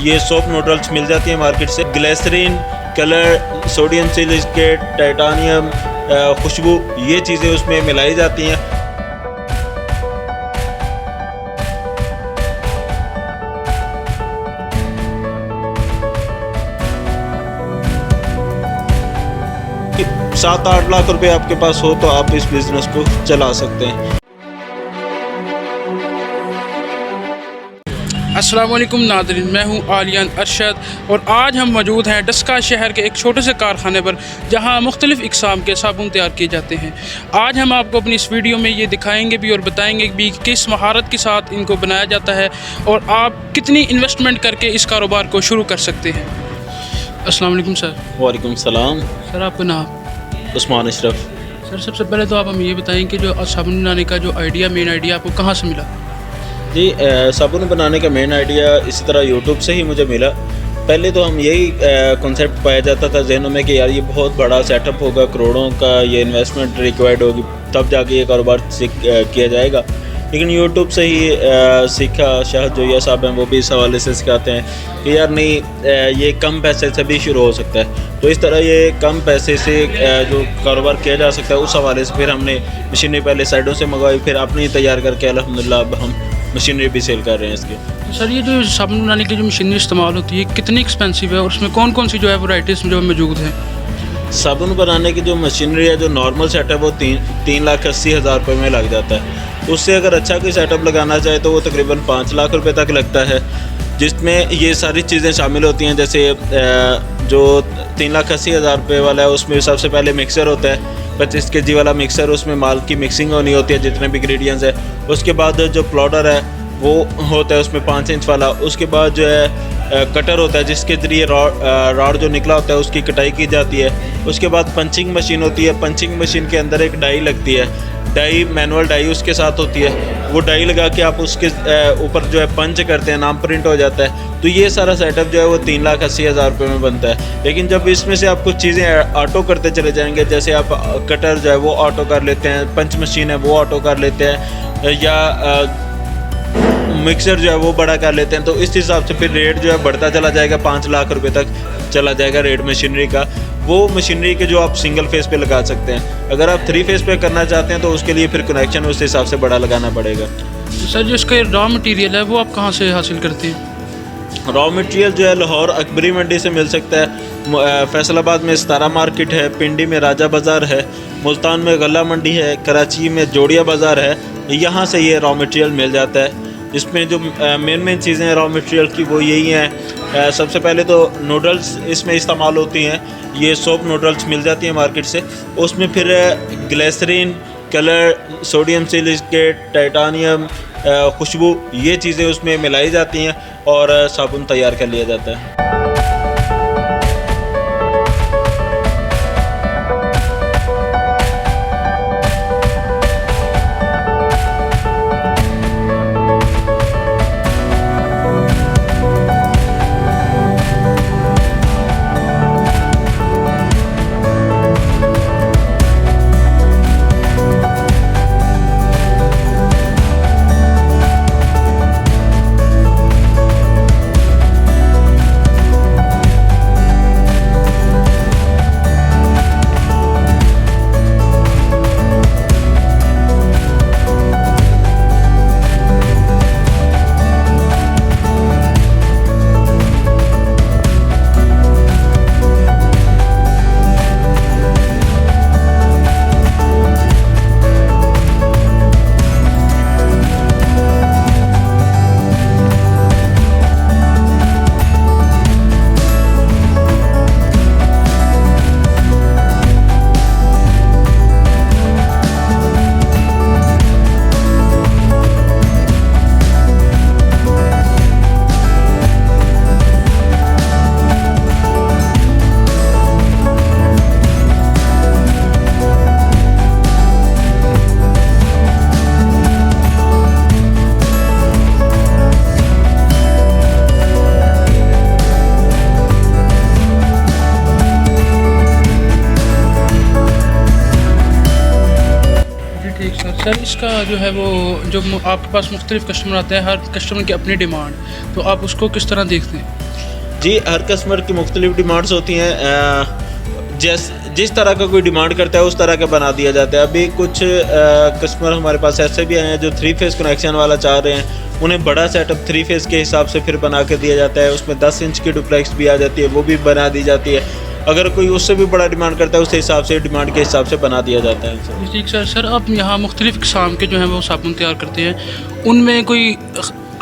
ये soap noodles मिल जाती हैं मार्केट से। Glycerine, colour, sodium silicate, titanium, खुशबू, ये चीज़ें उसमें मिलाई जाती हैं। ₹7-8 लाख आपके पास हो तो आप इस बिज़नेस को चला सकते हैं। अस्सलाम वालेकुम नाज़रीन, मैं हूं आलियान अरशद और आज हम मौजूद हैं डस्का शहर के एक छोटे से कारखाने पर जहां मुख्तलिफ़ इक़साम के साबुन तैयार किए जाते हैं। आज हम आपको अपनी इस वीडियो में ये दिखाएंगे भी और बताएंगे भी किस महारत के साथ इनको बनाया जाता है और आप कितनी इन्वेस्टमेंट करके इस कारोबार को शुरू कर सकते हैं। अस्सलाम वालेकुम सर। वालेकुम सलाम। सर आपका नाम? उस्मान अशरफ। सर सबसे पहले तो आप हमें ये बताएं कि जो साबुन बनाने का जो मेन आइडिया आपको कहाँ से मिला? जी, साबुन बनाने का मेन आइडिया इसी तरह यूट्यूब से ही मुझे मिला। पहले तो हम यही कॉन्सेप्ट पाया जाता था जहनों में कि यार ये बहुत बड़ा सेटअप होगा, करोड़ों का ये इन्वेस्टमेंट रिक्वायर्ड होगी, तब जाके ये कारोबार किया जाएगा। लेकिन यूट्यूब से ही सीखा। शाहद जोया साहब हैं, वो भी इस हवाले से सिखाते हैं कि यार नहीं, ये कम पैसे से भी शुरू हो सकता है। तो इस तरह ये कम पैसे से जो कारोबार किया जा सकता है, उस हवाले से फिर हमने मशीनरी पहले साइडों से मंगवाई, फिर अपने ही तैयार करके अल्हम्दुलिल्लाह अब हम मशीनरी भी सेल कर रहे हैं इसकी। सर ये जो साबुन बनाने की जो मशीनरी इस्तेमाल होती है कितनी एक्सपेंसिव है और उसमें कौन कौन सी जो है वैराइटीज़ जो मौजूद हैं? साबुन बनाने की जो मशीनरी है, जो नॉर्मल सेटअप वो 3,80,000 रुपये में लग जाता है। उससे अगर अच्छा कोई सेटअप लगाना चाहे तो वो तकरीबन 5 लाख रुपए तक लगता है, जिसमें ये सारी चीज़ें शामिल होती हैं। जैसे जो 3,80,000 रुपये वाला है उसमें सबसे पहले मिक्सर होता है, 25 kg वाला मिक्सर, उसमें माल की मिक्सिंग होनी होती है जितने भी इंग्रेडिएंट्स है। उसके बाद जो प्लॉडर है वो होता है उसमें 5 इंच वाला। उसके बाद जो है कटर होता है जिसके ज़रिए रॉड जो निकला होता है उसकी कटाई की जाती है। उसके बाद पंचिंग मशीन होती है। पंचिंग मशीन के अंदर एक डाई लगती है, डाई मैनुअल डाई उसके साथ होती है। वो डाई लगा के आप उसके ऊपर जो है पंच करते हैं, नाम प्रिंट हो जाता है। तो ये सारा सेटअप जो है वो 3,80,000 रुपये में बनता है। लेकिन जब इसमें से आप कुछ चीज़ें ऑटो करते चले जाएंगे, जैसे आप कटर जो है वो ऑटो कर लेते हैं, पंच मशीन है वो ऑटो कर लेते हैं, या मिक्सर जो है वो बड़ा कर लेते हैं, तो इस हिसाब से फिर रेट जो है बढ़ता चला जाएगा। 5 लाख रुपए तक चला जाएगा रेट मशीनरी का। वो मशीनरी के जो आप सिंगल फेस पे लगा सकते हैं। अगर आप 3 फेस पे करना चाहते हैं तो उसके लिए फिर कनेक्शन उस हिसाब से बड़ा लगाना पड़ेगा। तो सर जो इसका रॉ मटेरियल है वो आप कहाँ से हासिल करते हैं? रॉ मटेरियल जो है लाहौर अकबरी मंडी से मिल सकता है, फैसलाबाद में सतारा मार्केट है, पिंडी में राजा बाज़ार है, मुल्तान में गला मंडी है, कराची में जोड़िया बाज़ार है। यहाँ से ये रॉ मटेरियल मिल जाता है। इसमें जो मेन चीज़ें हैं रॉ मटेरियल की वो यही हैं। सबसे पहले तो नूडल्स इसमें इस्तेमाल होती हैं। ये सोप नूडल्स मिल जाती हैं मार्केट से। उसमें फिर glycerine, colour, sodium silicate, titanium, खुशबू, ये चीज़ें उसमें मिलाई जाती हैं और साबुन तैयार कर लिया जाता है। सर इसका जो है वो जो आपके पास मुख्तलिफ कस्टमर आते हैं, हर कस्टमर की अपनी डिमांड, तो आप उसको किस तरह देखते हैं? जी, हर कस्टमर की मुख्तलिफ डिमांड्स होती हैं। जिस तरह का कोई डिमांड करता है उस तरह का बना दिया जाता है। अभी कुछ कस्टमर हमारे पास ऐसे भी आए हैं जो 3 फेज़ कनेक्शन वाला चाह रहे हैं, उन्हें बड़ा सेटअप 3 फेज़ के हिसाब से फिर बना के दिया जाता है। उसमें 10 इंच की डुप्लेक्स भी आ जाती है, वो भी बना दी जाती है। अगर कोई उससे भी बड़ा डिमांड करता है उस हिसाब से डिमांड के हिसाब से बना दिया जाता है। ठीक सर आप यहाँ मुख्तलिफ इक़साम के जो हैं वो साबुन तैयार करते हैं, उनमें कोई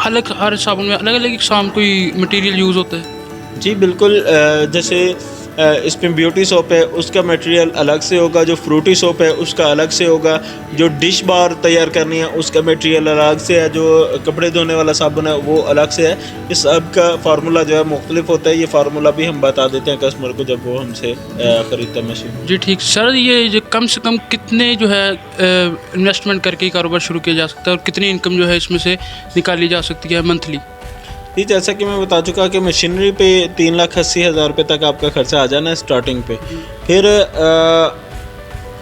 अलग, हर साबुन में अलग अलग इक़साम कोई मटेरियल यूज़ होता है? जी बिल्कुल, जैसे इसमें ब्यूटी सोप है उसका मटेरियल अलग से होगा, जो फ्रूटी सोप है उसका अलग से होगा, जो डिश बार तैयार करनी है उसका मटेरियल अलग से है, जो कपड़े धोने वाला साबुन है वो अलग से है। इस सब का फार्मूला जो है मुख्तलिफ होता है। ये फार्मूला भी हम बता देते हैं कस्टमर को जब वो हमसे ख़रीदता है मशीन। जी ठीक सर, ये जो कम से कम कितने जो है इन्वेस्टमेंट करके कारोबार शुरू किया जा सकता है और कितनी इनकम जो है इसमें से निकाली जा सकती है मंथली? जी, जैसा कि मैं बता चुका कि मशीनरी पे 3,80,000 रुपये तक आपका खर्चा आ जाना है स्टार्टिंग पे। फिर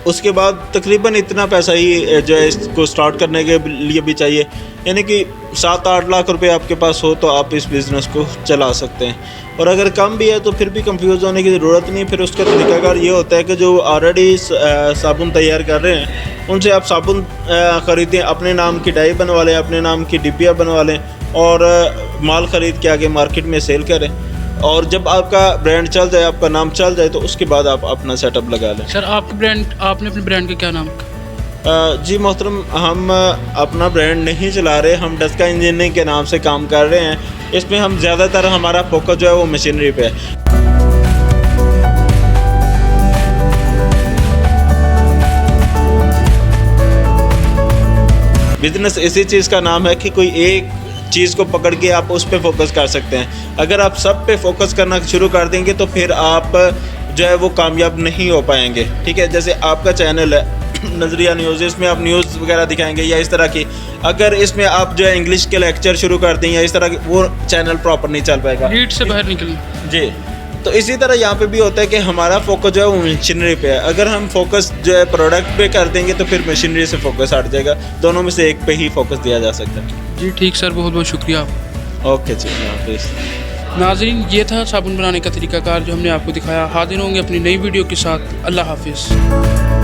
उसके बाद तकरीबन इतना पैसा ही जो है इसको स्टार्ट करने के लिए भी चाहिए, यानी कि 7-8 लाख रुपए आपके पास हो तो आप इस बिज़नेस को चला सकते हैं। और अगर कम भी है तो फिर भी कंफ्यूज होने की ज़रूरत नहीं। फिर उसका तरीकाकार ये होता है कि जो ऑलरेडी साबुन तैयार कर रहे हैं उनसे आप साबुन ख़रीदें, अपने नाम की डाई बनवा लें, अपने नाम की डिब्बियाँ बनवा लें और माल ख़रीद के आगे मार्केट में सेल करें। और जब आपका ब्रांड चल जाए, आपका नाम चल जाए, तो उसके बाद आप अपना सेटअप लगा लें। सर आपने अपने ब्रांड का क्या नाम रखा? जी मोहतरम, हम अपना ब्रांड नहीं चला रहे, हम डस्का इंजीनियरिंग के नाम से काम कर रहे हैं। इसमें हम ज़्यादातर हमारा फोकस जो है वो मशीनरी पे है। बिज़नेस ऐसी चीज़ का नाम है कि कोई एक चीज़ को पकड़ के आप उस पे फोकस कर सकते हैं। अगर आप सब पे फोकस करना शुरू कर देंगे तो फिर आप जो है वो कामयाब नहीं हो पाएंगे। ठीक है, जैसे आपका चैनल है नज़रिया न्यूज़, इसमें आप न्यूज़ वगैरह दिखाएंगे या इस तरह की, अगर इसमें आप जो है इंग्लिश के लेक्चर शुरू कर दें या इस तरह की, वो चैनल प्रॉपर नहीं चल पाएगा, लीड से बाहर निकलना। जी, तो इसी तरह यहाँ पे भी होता है कि हमारा फोकस जो है वो मशीनरी पे है। अगर हम फोकस जो है प्रोडक्ट पे कर देंगे तो फिर मशीनरी से फोकस हट जाएगा। दोनों में से एक पे ही फोकस दिया जा सकता है। जी ठीक सर, बहुत बहुत शुक्रिया आपका। ओके जी, हाफिज़। नाज़रीन, ये था साबुन बनाने का तरीकाकार जो हमने आपको दिखाया। हाजिर होंगे अपनी नई वीडियो के साथ। अल्लाह हाफिज़।